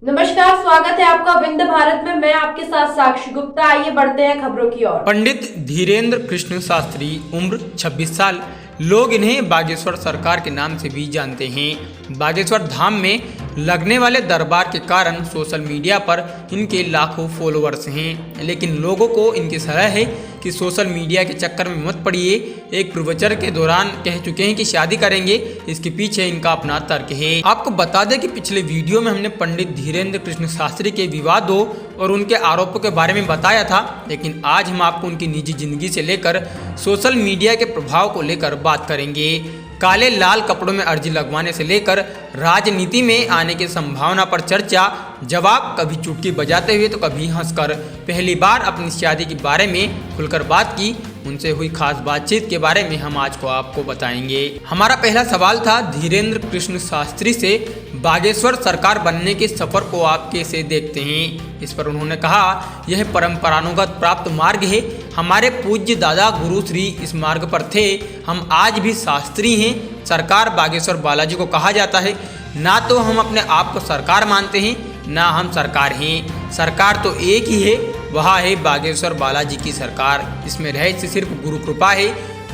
नमस्कार, स्वागत है आपका विंध्य भारत में। मैं आपके साथ साक्षी गुप्ता। आइए बढ़ते हैं खबरों की ओर। पंडित धीरेन्द्र कृष्ण शास्त्री, उम्र 26 साल। लोग इन्हें बागेश्वर सरकार के नाम से भी जानते हैं। बागेश्वर धाम में लगने वाले दरबार के कारण सोशल मीडिया पर इनके लाखों फॉलोअर्स हैं, लेकिन लोगों को इनकी सलाह है कि सोशल मीडिया के चक्कर में मत पड़िए। एक प्रवचन के दौरान कह चुके हैं कि शादी करेंगे, इसके पीछे इनका अपना तर्क है। आपको बता दें कि पिछले वीडियो में हमने पंडित धीरेन्द्र कृष्ण शास्त्री के विवादों और उनके आरोपों के बारे में बताया था, लेकिन आज हम आपको उनकी निजी जिंदगी से लेकर सोशल मीडिया के प्रभाव को लेकर बात करेंगे। काले लाल कपड़ों में अर्जी लगवाने से लेकर राजनीति में आने की संभावना पर चर्चा, जवाब, कभी चुटकी बजाते हुए तो कभी हंसकर। पहली बार अपनी शादी के बारे में खुलकर बात की, उनसे हुई खास बातचीत के बारे में हम आज को आपको बताएंगे। हमारा पहला सवाल था धीरेन्द्र कृष्ण शास्त्री से, बागेश्वर सरकार बनने के सफर को आप कैसे देखते हैं? इस पर उन्होंने कहा, यह परंपरानुगत प्राप्त मार्ग है। हमारे पूज्य दादा गुरु श्री इस मार्ग पर थे। हम आज भी शास्त्री हैं। सरकार बागेश्वर बालाजी को कहा जाता है। ना तो हम अपने आप को सरकार मानते हैं, ना हम सरकार हैं। सरकार तो एक ही है, वह है बागेश्वर बालाजी की सरकार। इसमें रहस्य सिर्फ गुरु कृपा है।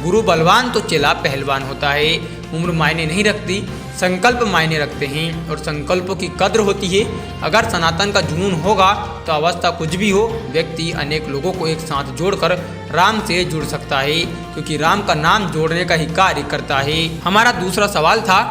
गुरु बलवान तो चेला पहलवान होता है। उम्र मायने नहीं रखती, संकल्प मायने रखते हैं और संकल्पों की कद्र होती है। अगर सनातन का जुनून होगा तो अवस्था कुछ भी हो, व्यक्ति अनेक लोगों को एक साथ जोड़कर राम से जुड़ सकता है, क्योंकि राम का नाम जोड़ने का ही कार्य करता है। हमारा दूसरा सवाल था,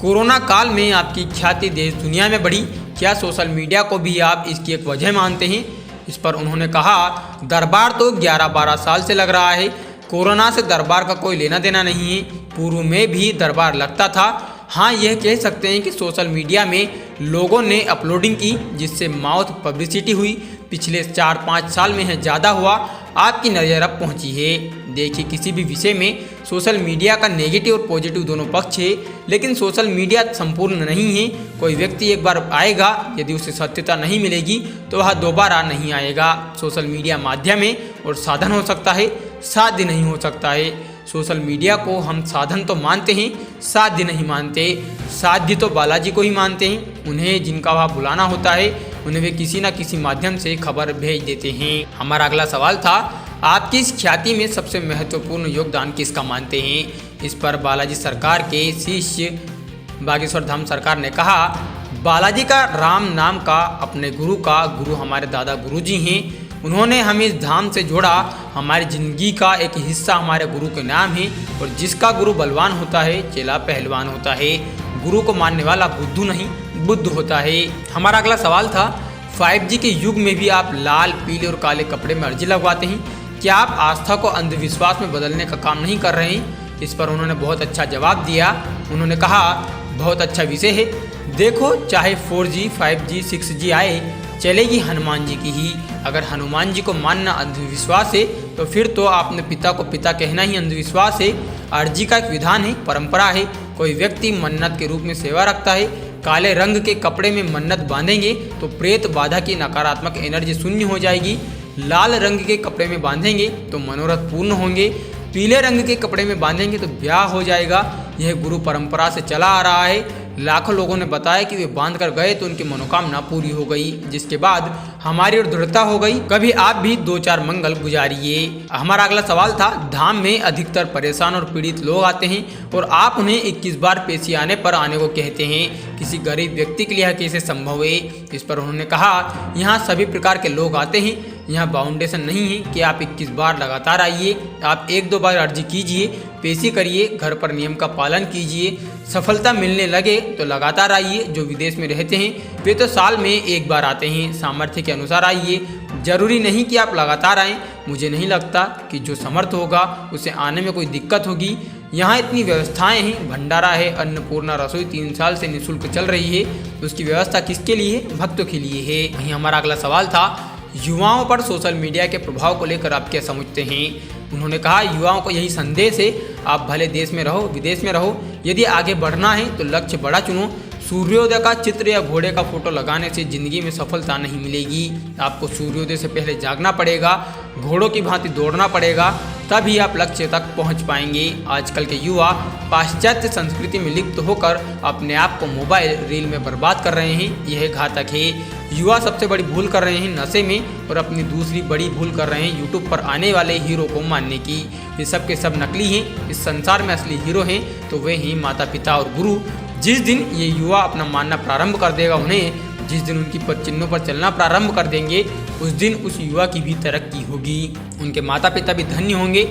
कोरोना काल में आपकी ख्याति देश दुनिया में बढ़ी, क्या सोशल मीडिया को भी आप इसकी एक वजह मानते हैं? इस पर उन्होंने कहा, दरबार तो 11-12 साल से लग रहा है। कोरोना से दरबार का कोई लेना देना नहीं है। पूर्व में भी दरबार लगता था। हाँ, यह कह सकते हैं कि सोशल मीडिया में लोगों ने अपलोडिंग की, जिससे माउथ पब्लिसिटी हुई। पिछले 4-5 साल में है ज़्यादा हुआ। आपकी नज़र अब पहुंची है। देखिए, किसी भी विषय में सोशल मीडिया का नेगेटिव और पॉजिटिव दोनों पक्ष है, लेकिन सोशल मीडिया संपूर्ण नहीं है। कोई व्यक्ति एक बार आएगा, यदि उसे सत्यता नहीं मिलेगी तो वह दोबारा नहीं आएगा। सोशल मीडिया माध्यम है और साधन हो सकता है, साध्य नहीं हो सकता है। सोशल मीडिया को हम साधन तो मानते हैं, साध्य नहीं मानते। साध्य तो बालाजी को ही मानते हैं। उन्हें जिनका वहाँ बुलाना होता है, उन्हें वे किसी न किसी माध्यम से खबर भेज देते हैं। हमारा अगला सवाल था, आपकी इस ख्याति में सबसे महत्वपूर्ण योगदान किसका मानते हैं? इस पर बालाजी सरकार के शिष्य बागेश्वर धाम सरकार ने कहा, बालाजी का राम नाम का अपने गुरु का गुरु हमारे दादा गुरुजी हैं। उन्होंने हमें इस धाम से जोड़ा। हमारी जिंदगी का एक हिस्सा हमारे गुरु के नाम है, और जिसका गुरु बलवान होता है, चेला पहलवान होता है। गुरु को मानने वाला बुद्धू नहीं, बुद्ध होता है। हमारा अगला सवाल था, 5G के युग में भी आप लाल, पीले और काले कपड़े में अर्जी लगवाते हैं। क्या आप आस्था को अंधविश्वास में बदलने का काम नहीं कर रहे हैं? इस पर उन्होंने बहुत अच्छा जवाब दिया। उन्होंने कहा, बहुत अच्छा विषय है। देखो, चाहे 4G, 5G, 6G आए, चलेगी हनुमान जी की ही। अगर हनुमान जी को मानना अंधविश्वास है तो फिर तो आपने पिता को पिता कहना ही अंधविश्वास है। अर्जी का एक विधान है, परंपरा है। कोई व्यक्ति मन्नत के रूप में सेवा रखता है। काले रंग के कपड़े में मन्नत बांधेंगे तो प्रेत बाधा की नकारात्मक एनर्जी शून्य हो जाएगी। लाल रंग के कपड़े में बांधेंगे तो मनोरथ पूर्ण होंगे। पीले रंग के कपड़े में बांधेंगे तो ब्याह हो जाएगा। यह गुरु परंपरा से चला आ रहा है। लाखों लोगों ने बताया कि वे बांध कर गए तो उनकी मनोकामना पूरी हो गई, जिसके बाद हमारी ओर दृढ़ता हो गई। कभी आप भी 2-4 मंगल गुजारिए। हमारा अगला सवाल था, धाम में अधिकतर परेशान और पीड़ित लोग आते हैं और आप उन्हें 21 बार पेशी आने पर आने को कहते हैं। किसी गरीब व्यक्ति के लिए यह कैसे संभव है? इस पर उन्होंने कहा, यहाँ सभी प्रकार के लोग आते हैं। यहाँ बाउंडेशन नहीं है कि आप 21 बार लगातार आइए। आप 1-2 बार अर्जी कीजिए, पेशी करिए, घर पर नियम का पालन कीजिए। सफलता मिलने लगे तो लगातार आइए। जो विदेश में रहते हैं वे तो साल में 1 बार आते हैं। सामर्थ्य के अनुसार आइए, जरूरी नहीं कि आप लगातार आएँ। मुझे नहीं लगता कि जो समर्थ होगा उसे आने में कोई दिक्कत होगी। यहाँ इतनी व्यवस्थाएं हैं, भंडारा है, अन्नपूर्णा रसोई 3 साल से निःशुल्क चल रही है। उसकी व्यवस्था किसके लिए है? भक्तों के लिए है। वहीं हमारा अगला सवाल था, युवाओं पर सोशल मीडिया के प्रभाव को लेकर आप क्या समझते हैं? उन्होंने कहा, युवाओं को यही संदेश है, आप भले देश में रहो, विदेश में रहो, यदि आगे बढ़ना है तो लक्ष्य बड़ा चुनो। सूर्योदय का चित्र या घोड़े का फोटो लगाने से जिंदगी में सफलता नहीं मिलेगी। आपको सूर्योदय से पहले जागना पड़ेगा, घोड़ों की भांति दौड़ना पड़ेगा। तभी आप लक्ष्य तक पहुंच पाएंगे। आजकल के युवा पाश्चात्य संस्कृति में लिप्त होकर अपने आप को मोबाइल रील में बर्बाद कर रहे हैं। यह घातक है। युवा सबसे बड़ी भूल कर रहे हैं नशे में, और अपनी दूसरी बड़ी भूल कर रहे हैं यूट्यूब पर आने वाले हीरो को मानने की। ये सब के सब नकली हैं। इस संसार में असली हीरो हैं तो वे हैं माता पिता और गुरु। जिस दिन ये युवा अपना मानना प्रारंभ कर देगा उन्हें, जिस दिन उनकी पदचिन्हों पर चलना प्रारंभ कर देंगे, उस दिन उस युवा की भी तरक्की होगी। उनके माता पिता भी धन्य होंगे,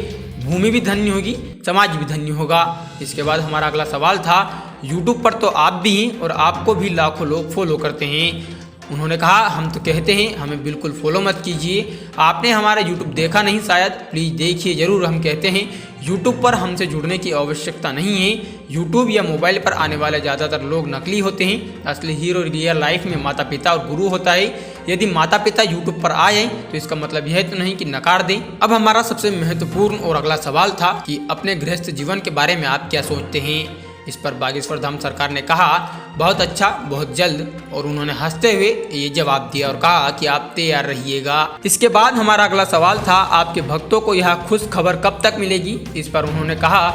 भूमि भी धन्य होगी, समाज भी धन्य होगा। इसके बाद हमारा अगला सवाल था, यूट्यूब पर तो आप भी हैं और आपको भी लाखों लोग फॉलो करते हैं। उन्होंने कहा, हम तो कहते हैं हमें बिल्कुल फॉलो मत कीजिए। आपने हमारा यूट्यूब देखा नहीं शायद, प्लीज़ देखिए ज़रूर। हम कहते हैं यूट्यूब पर हमसे जुड़ने की आवश्यकता नहीं है। यूट्यूब या मोबाइल पर आने वाले ज़्यादातर लोग नकली होते हैं। असली हीरो रियल लाइफ में माता पिता और गुरु होता है। यदि माता पिता यूट्यूब पर आए तो इसका मतलब यह तो नहीं कि नकार दें। अब हमारा सबसे महत्वपूर्ण और अगला सवाल था कि अपने गृहस्थ जीवन के बारे में आप क्या सोचते हैं। इस पर बागेश्वर धाम सरकार ने कहा, बहुत अच्छा, बहुत जल्द। और उन्होंने हंसते हुए ये जवाब दिया और कहा कि आप तैयार रहिएगा। इसके बाद हमारा अगला सवाल था, आपके भक्तों को यह खुश खबर कब तक मिलेगी। इस पर उन्होंने कहा,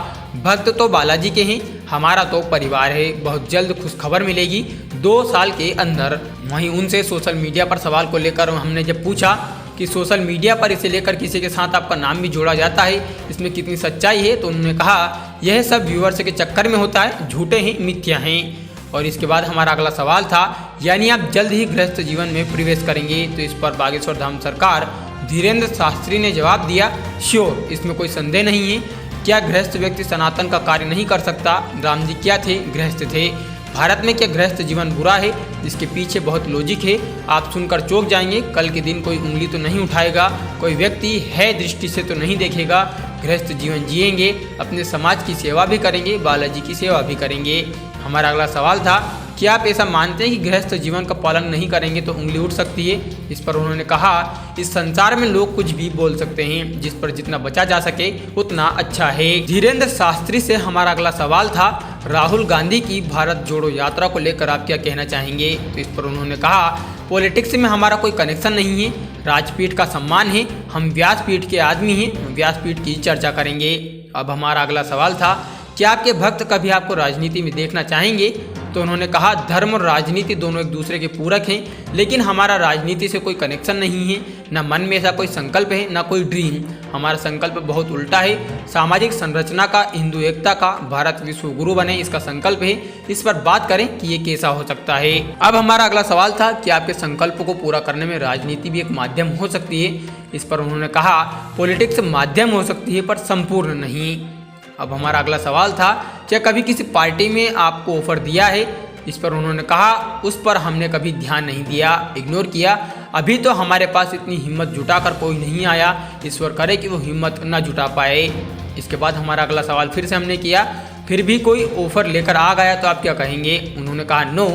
भक्त तो बालाजी के हैं, हमारा तो परिवार है, बहुत जल्द खुश खबर मिलेगी 2 साल के अंदर। वहीं उनसे सोशल मीडिया पर सवाल को लेकर हमने जब पूछा कि सोशल मीडिया पर इसे लेकर किसी के साथ आपका नाम भी जोड़ा जाता है, इसमें कितनी सच्चाई है, तो उन्होंने कहा यह सब व्यूअर्स के चक्कर में होता है, झूठे हैं, मिथ्या हैं। और इसके बाद हमारा अगला सवाल था, यानी आप जल्द ही गृहस्थ जीवन में प्रवेश करेंगे। तो इस पर बागेश्वर धाम सरकार धीरेन्द्र शास्त्री ने जवाब दिया, श्योर, इसमें कोई संदेह नहीं है। क्या गृहस्थ व्यक्ति सनातन का कार्य नहीं कर सकता? राम जी क्या थे? गृहस्थ थे। भारत में क्या गृहस्थ जीवन बुरा है? इसके पीछे बहुत लॉजिक है। आप सुनकर चौंक जाएंगे। कल के दिन कोई उंगली तो नहीं उठाएगा, कोई व्यक्ति है दृष्टि से तो नहीं देखेगा। गृहस्थ जीवन जिएंगे, अपने समाज की सेवा भी करेंगे, बालाजी की सेवा भी करेंगे। हमारा अगला सवाल था, क्या आप ऐसा मानते हैं कि गृहस्थ जीवन का पालन नहीं करेंगे तो उंगली उठ सकती है? इस पर उन्होंने कहा, इस संसार में लोग कुछ भी बोल सकते हैं, जिस पर जितना बचा जा सके उतना अच्छा है। धीरेन्द्र शास्त्री से हमारा अगला सवाल था, राहुल गांधी की भारत जोड़ो यात्रा को लेकर आप क्या कहना चाहेंगे? तो इस पर उन्होंने कहा, पॉलिटिक्स में हमारा कोई कनेक्शन नहीं है, राजपीठ का सम्मान है, हम व्यासपीठ के आदमी हैं, व्यासपीठ की चर्चा करेंगे। अब हमारा अगला सवाल था, क्या आपके भक्त कभी आपको राजनीति में देखना चाहेंगे? तो उन्होंने कहा, धर्म और राजनीति दोनों एक दूसरे के पूरक हैं, लेकिन हमारा राजनीति से कोई कनेक्शन नहीं है, न मन में ऐसा कोई संकल्प है, न कोई ड्रीम। हमारा संकल्प बहुत उल्टा है, सामाजिक संरचना का, हिंदू एकता का, भारत विश्व गुरु बने, इसका संकल्प है। इस पर बात करें कि ये कैसा हो सकता है। अब हमारा अगला सवाल था कि आपके संकल्प को पूरा करने में राजनीति भी एक माध्यम हो सकती है। इस पर उन्होंने कहा, पॉलिटिक्स माध्यम हो सकती है पर संपूर्ण नहीं। अब हमारा अगला सवाल था, क्या कभी किसी पार्टी में आपको ऑफर दिया है? इस पर उन्होंने कहा, उस पर हमने कभी ध्यान नहीं दिया, इग्नोर किया। अभी तो हमारे पास इतनी हिम्मत जुटाकर कोई नहीं आया, ईश्वर करे कि वो हिम्मत न जुटा पाए। इसके बाद हमारा अगला सवाल फिर से हमने किया, फिर भी कोई ऑफर लेकर आ गया तो आप क्या कहेंगे? उन्होंने कहा, नो।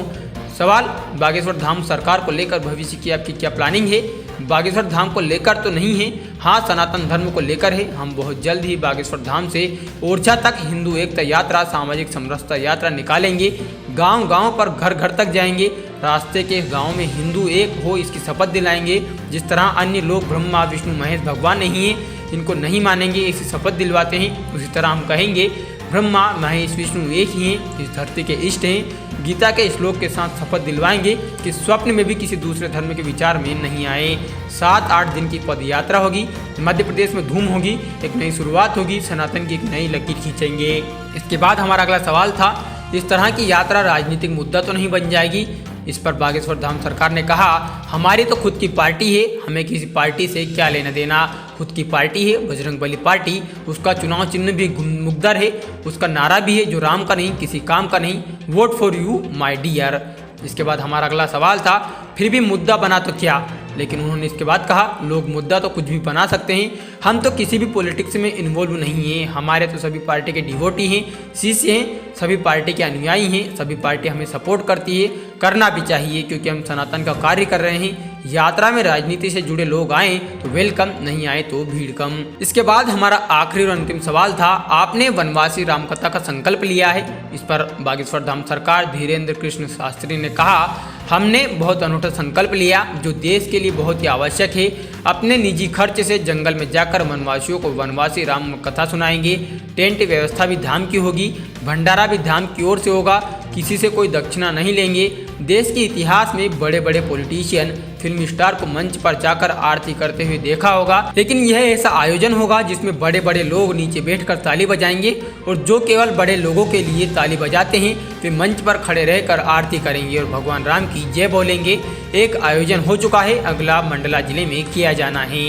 सवाल, बागेश्वर धाम सरकार को लेकर भविष्य की आपकी क्या प्लानिंग है? बागेश्वर धाम को लेकर तो नहीं है, हाँ सनातन धर्म को लेकर है। हम बहुत जल्द ही बागेश्वर धाम से ओरछा तक हिंदू एकता यात्रा, सामाजिक समरसता यात्रा निकालेंगे। गांव-गांव पर घर घर तक जाएंगे, रास्ते के गांव में हिंदू एक हो इसकी शपथ दिलाएंगे। जिस तरह अन्य लोग ब्रह्मा विष्णु महेश भगवान नहीं है, इनको नहीं मानेंगे, ऐसी शपथ दिलवाते हैं, उसी तरह हम कहेंगे ब्रह्मा महेश विष्णु एक ही हैं, इस धरती के इष्ट हैं। गीता के श्लोक के साथ शपथ दिलवाएंगे कि स्वप्न में भी किसी दूसरे धर्म के विचार में नहीं आए। 7-8 दिन की पद यात्रा होगी, मध्य प्रदेश में धूम होगी, एक नई शुरुआत होगी, सनातन की एक नई लकीर खींचेंगे। इसके बाद हमारा अगला सवाल था, इस तरह की यात्रा राजनीतिक मुद्दा तो नहीं बन जाएगी? इस पर बागेश्वर धाम सरकार ने कहा, हमारी तो खुद की पार्टी है, हमें किसी पार्टी से क्या लेना देना। खुद की पार्टी है बजरंगबली पार्टी, उसका चुनाव चिन्ह भी मुग्दर है, उसका नारा भी है जो राम का नहीं किसी काम का नहीं, vote for you my dear. इसके बाद हमारा अगला सवाल था, फिर भी मुद्दा बना तो क्या? लेकिन उन्होंने इसके बाद कहा, लोग मुद्दा तो कुछ भी बना सकते हैं, हम तो किसी भी पॉलिटिक्स में इन्वॉल्व नहीं हैं, हमारे तो सभी पार्टी के डिवोटी हैं, शिष्य हैं, सभी पार्टी के अनुयायी हैं, सभी पार्टी हमें सपोर्ट करती है, करना भी चाहिए क्योंकि हम सनातन का कार्य कर रहे हैं। यात्रा में राजनीति से जुड़े लोग आए तो वेलकम, नहीं आए तो भीड़ कम। इसके बाद हमारा आखिरी और अंतिम सवाल था, आपने वनवासी रामकथा का संकल्प लिया है? इस पर बागेश्वर धाम सरकार धीरेन्द्र कृष्ण शास्त्री ने कहा, हमने बहुत अनूठा संकल्प लिया जो देश के लिए बहुत ही आवश्यक है। अपने निजी खर्च से जंगल में जाकर वनवासियों को वनवासी राम कथा सुनाएंगे। टेंट व्यवस्था भी धाम की होगी, भंडारा भी धाम की ओर से होगा, किसी से कोई दक्षिणा नहीं लेंगे। देश के इतिहास में बड़े बड़े पॉलिटिशियन, फिल्म स्टार को मंच पर जाकर आरती करते हुए देखा होगा, लेकिन यह ऐसा आयोजन होगा जिसमें बड़े बड़े लोग नीचे बैठकर ताली बजाएंगे और जो केवल बड़े लोगों के लिए ताली बजाते हैं वे मंच पर खड़े रहकर आरती करेंगे और भगवान राम की जय बोलेंगे। एक आयोजन हो चुका है, अगला मंडला जिले में किया जाना है।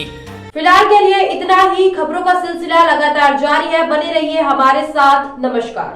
फिलहाल के लिए इतना ही। खबरों का सिलसिला लगातार जारी है, बने रहिए हमारे साथ। नमस्कार।